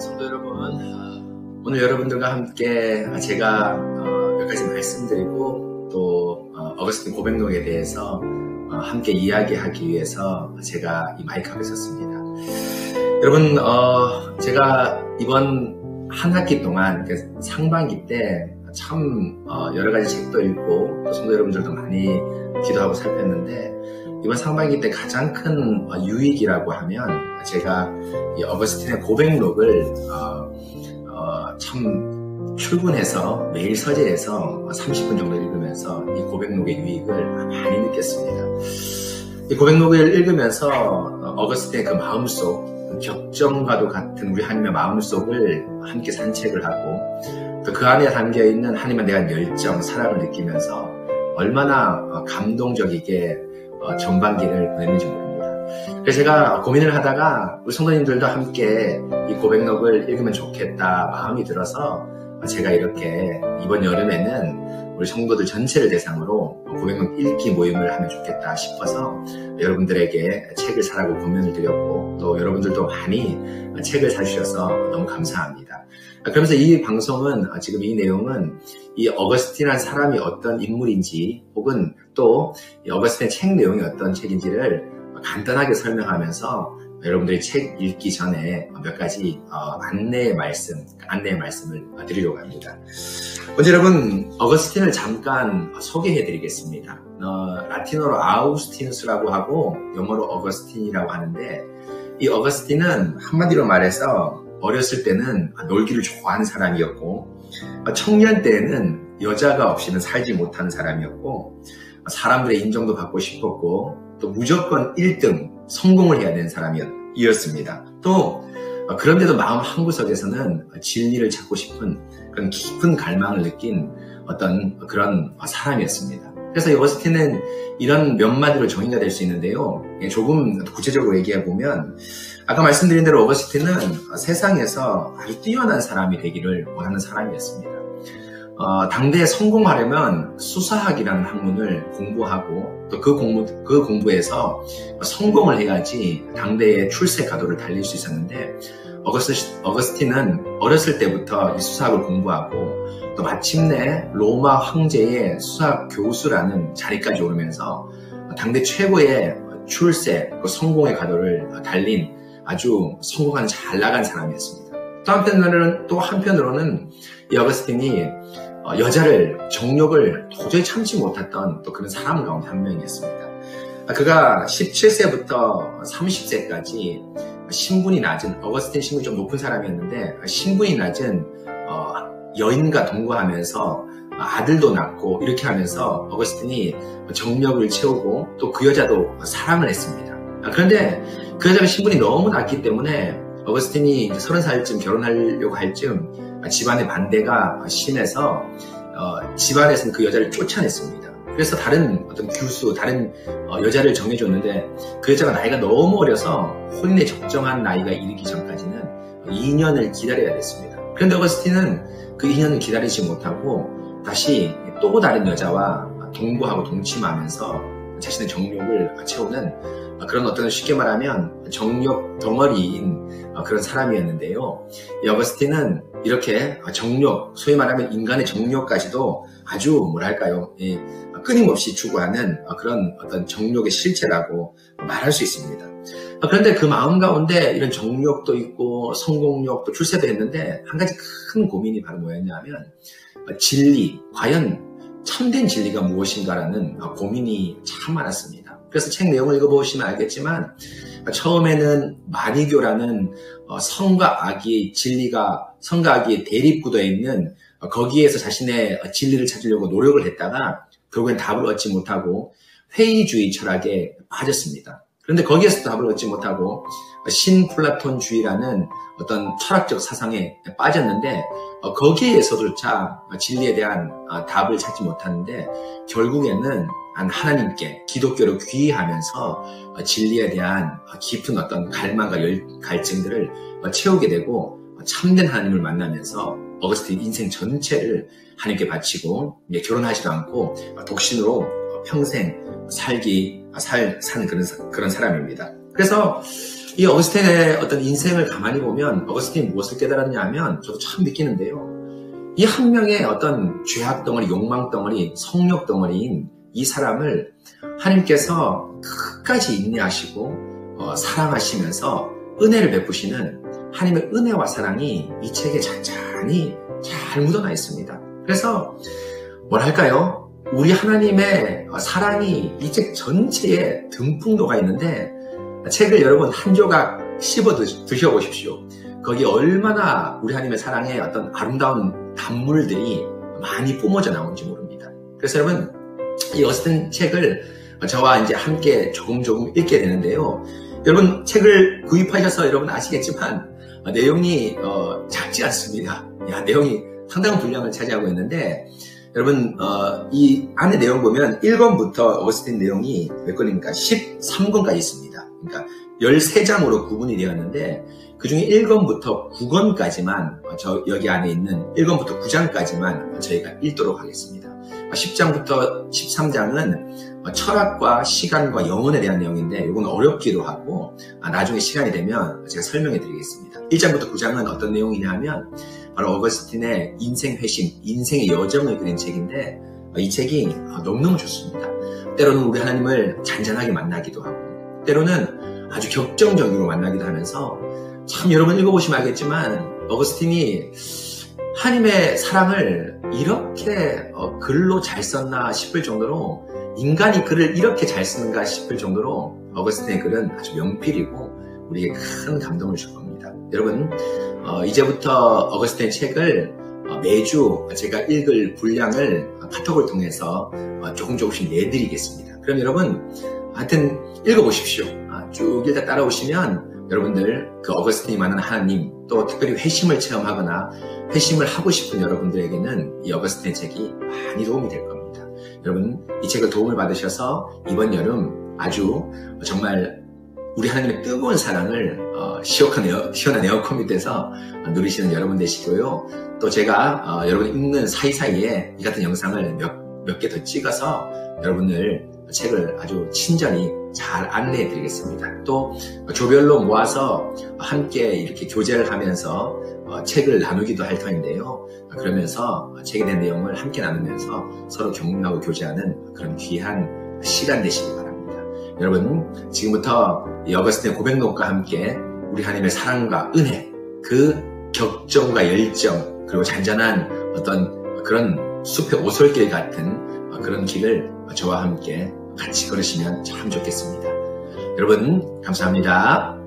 성도 여러분, 오늘 여러분들과 함께 제가 몇 가지 말씀드리고 또 어거스틴 고백록에 대해서 함께 이야기하기 위해서 제가 이 마이크 앞에 섰습니다. 여러분, 제가 이번 한 학기 동안 상반기 때 참 여러 가지 책도 읽고 또 성도 여러분들도 많이 기도하고 살폈는데, 이번 상반기 때 가장 큰 유익이라고 하면 제가 이 어거스틴의 고백록을 참 출근해서 매일 서재에서 30분 정도 읽으면서 이 고백록의 유익을 많이 느꼈습니다. 이 고백록을 읽으면서 어거스틴의 그 마음속, 격정과도 같은 우리 하나님의 마음속을 함께 산책을 하고 또 그 안에 담겨있는 하나님에 대한 열정, 사랑을 느끼면서 얼마나 감동적이게 전반기를 보냈는지 모릅니다. 그래서 제가 고민을 하다가 우리 성도님들도 함께 이 고백록을 읽으면 좋겠다 마음이 들어서 제가 이렇게 이번 여름에는 우리 성도들 전체를 대상으로 고백록 읽기 모임을 하면 좋겠다 싶어서 여러분들에게 책을 사라고 권면을 드렸고 또 여러분들도 많이 책을 사주셔서 너무 감사합니다. 그러면서 이 방송은 지금 이 내용은 이 어거스틴이라는 사람이 어떤 인물인지 혹은 또 이 어거스틴의 책 내용이 어떤 책인지를 간단하게 설명하면서 여러분들이 책 읽기 전에 몇 가지 안내의 말씀을 드리려고 합니다. 먼저 여러분, 어거스틴을 잠깐 소개해 드리겠습니다. 라틴어로 아우구스티누스라고 하고 영어로 어거스틴이라고 하는데, 이 어거스틴은 한마디로 말해서 어렸을 때는 놀기를 좋아하는 사람이었고 청년 때에는 여자가 없이는 살지 못하는 사람이었고 사람들의 인정도 받고 싶었고 또 무조건 1등 성공을 해야 되는 사람이었습니다. 또 그런데도 마음 한구석에서는 진리를 찾고 싶은 그런 깊은 갈망을 느낀 어떤 그런 사람이었습니다. 그래서 이 어거스틴은 이런 몇 마디로 정의가 될 수 있는데요. 조금 구체적으로 얘기해 보면 아까 말씀드린 대로 어거스틴은 세상에서 아주 뛰어난 사람이 되기를 원하는 사람이었습니다. 당대에 성공하려면 수사학이라는 학문을 공부하고 또 그 공부에서 성공을 해야지 당대의 출세 가도를 달릴 수 있었는데, 어거스틴은 어렸을 때부터 이 수사학을 공부하고 또 마침내 로마 황제의 수사학 교수라는 자리까지 오르면서 당대 최고의 출세, 성공의 가도를 달린 아주 성공한 잘 나간 사람이었습니다. 또 한편으로는 이 어거스틴이 여자를, 정욕을 도저히 참지 못했던 또 그런 사람 가운데 한 명이었습니다. 그가 17세부터 30세까지 신분이 낮은, 어거스틴 신분이 좀 높은 사람이었는데 신분이 낮은 여인과 동거하면서 아들도 낳고 이렇게 하면서 어거스틴이 정욕을 채우고 또 그 여자도 사랑을 했습니다. 그런데 그 여자가 신분이 너무 낮기 때문에 어거스틴이 30살쯤 결혼하려고 할 즈음 집안의 반대가 심해서 집안에서는 그 여자를 쫓아냈습니다. 그래서 다른 어떤 교수, 다른 여자를 정해줬는데 그 여자가 나이가 너무 어려서 혼인에 적정한 나이가 이르기 전까지는 2년을 기다려야 됐습니다. 그런데 어거스틴은 그 2년을 기다리지 못하고 다시 또 다른 여자와 동거하고 동침하면서 자신의 정욕을 채우는 그런 어떤, 쉽게 말하면 정욕 덩어리인 그런 사람이었는데요. 이 어거스틴은 이렇게 정욕, 소위 말하면 인간의 정욕까지도 아주 뭐랄까요, 끊임없이 추구하는 그런 어떤 정욕의 실체라고 말할 수 있습니다. 그런데 그 마음 가운데 이런 정욕도 있고 성공욕도 출세도 했는데 한 가지 큰 고민이 바로 뭐였냐면 진리, 과연 참된 진리가 무엇인가라는 고민이 참 많았습니다. 그래서 책 내용을 읽어보시면 알겠지만 처음에는 마니교라는 성과 악이 대립구도에 있는 거기에서 자신의 진리를 찾으려고 노력을 했다가 결국엔 답을 얻지 못하고 회의주의 철학에 빠졌습니다. 그런데 거기에서도 답을 얻지 못하고 신플라톤주의라는 어떤 철학적 사상에 빠졌는데 거기에서조차 진리에 대한 답을 찾지 못하는데 결국에는 하나님께, 기독교로 귀의하면서 진리에 대한 깊은 어떤 갈망과 갈증들을 채우게 되고 참된 하나님을 만나면서 어거스틴 인생 전체를 하나님께 바치고 결혼하지도 않고 독신으로 평생 산 그런 사람입니다. 그래서 이 어거스틴의 어떤 인생을 가만히 보면 어거스틴이 무엇을 깨달았냐 하면 저도 참 느끼는데요. 이 한 명의 어떤 죄악 덩어리, 욕망 덩어리, 성욕 덩어리인 이 사람을 하나님께서 끝까지 인내하시고 사랑하시면서 은혜를 베푸시는 하나님의 은혜와 사랑이 이 책에 잔잔히 잘 묻어나 있습니다. 그래서 뭐랄까요? 우리 하나님의 사랑이 이 책 전체에 듬뿍 녹아 있는데 책을 여러분 한 조각 씹어 드셔보십시오. 거기 얼마나 우리 하나님의 사랑의 어떤 아름다운 단물들이 많이 뿜어져 나오는지 모릅니다. 그래서 여러분 이 어거스틴 책을 저와 이제 함께 조금 읽게 되는데요. 여러분 책을 구입하셔서 여러분 아시겠지만 내용이 작지 않습니다. 내용이 상당한 분량을 차지하고 있는데 여러분 이 안에 내용 보면 1권부터 어거스틴 내용이 몇 권입니까? 13권까지 있습니다. 그러니까 13장으로 구분이 되었는데 그 중에 1권부터 9권까지만 여기 안에 있는 1권부터 9장까지만 저희가 읽도록 하겠습니다. 10장부터 13장은 철학과 시간과 영혼에 대한 내용인데 이건 어렵기도 하고 나중에 시간이 되면 제가 설명해 드리겠습니다. 1장부터 9장은 어떤 내용이냐 하면 바로 어거스틴의 인생 회심, 인생의 여정을 그린 책인데 이 책이 너무너무 좋습니다. 때로는 우리 하나님을 잔잔하게 만나기도 하고 때로는 아주 격정적으로 만나기도 하면서 참 여러분 읽어보시면 알겠지만 어거스틴이 하나님의 사랑을 이렇게 글로 잘 썼나 싶을 정도로 인간이 글을 이렇게 잘 쓰는가 싶을 정도로 어거스틴의 글은 아주 명필이고 우리에게 큰 감동을 줄 겁니다. 여러분 이제부터 어거스틴의 책을 매주 제가 읽을 분량을 카톡을 통해서 조금씩 내드리겠습니다. 그럼 여러분 하여튼 읽어보십시오. 쭉 읽다 따라오시면 여러분들 그 어거스틴이 말하는 하나님 또 특별히 회심을 체험하거나 회심을 하고 싶은 여러분들에게는 이 어거스틴의 책이 많이 도움이 될 겁니다. 여러분 이 책을 도움을 받으셔서 이번 여름 아주 정말 우리 하나님의 뜨거운 사랑을 시원한 에어컨 밑에서 누리시는 여러분 되시고요. 또 제가 여러분 읽는 사이사이에 이 같은 영상을 몇 개 더 찍어서 여러분들 책을 아주 친절히 잘 안내해 드리겠습니다. 또 조별로 모아서 함께 이렇게 교제를 하면서 책을 나누기도 할 터인데요. 그러면서 책에 대한 내용을 함께 나누면서 서로 격려하고 교제하는 그런 귀한 시간 되시기 바랍니다. 여러분 지금부터 이 어거스틴의 고백록과 함께 우리 하나님의 사랑과 은혜, 그 격정과 열정 그리고 잔잔한 어떤 그런 숲의 오솔길 같은 그런 길을 저와 함께 같이 걸으시면 참 좋겠습니다. 여러분 감사합니다.